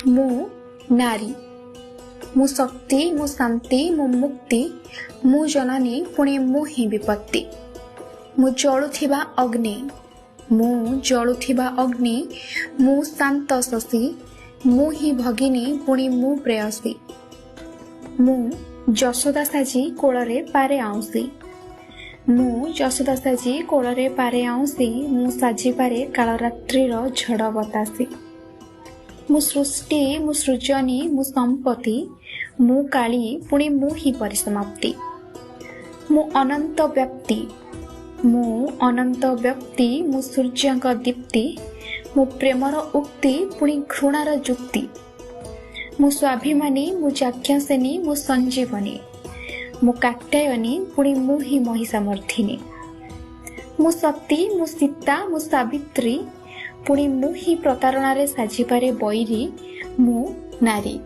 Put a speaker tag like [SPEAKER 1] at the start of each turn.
[SPEAKER 1] मु नारी, मु शक्ति, मु शांति, मु मुक्ति, मु जननी पुणी मु ही विपत्ति। मु जलुथिबा अग्नि, मु जलुथिबा अग्नि, मु शांत शशी, मु ही भगिनी पुणी मु प्रेयसी। मु यशोदा साजी कोଳରେ पारे आउसी, मु यशोदा साजी कोଳରେ पारे आउसी, मु साजी पारे कालरात्रिर झड़ बतासी। मु सृष्टि, मु सृजनी, मु संपत्ति, मु काली पुणी मु ही परिसमाप्ति। मु अनंत व्यक्ति, मु अनंत व्यक्ति, मु सूर्यंक दीप्ति, मु प्रेमर उक्ति पुणी घृणार जुक्ति। मु स्वाभिमानी, मु चाक्षसेनी, मु संजीवनी, मु कात्यायनी पुणी मु ही महिषामर्थिनी। मु सती, मु सीता, मु सावित्री, पुणी मु ही प्रतारणार साजिपारे बैरी, मु नारी।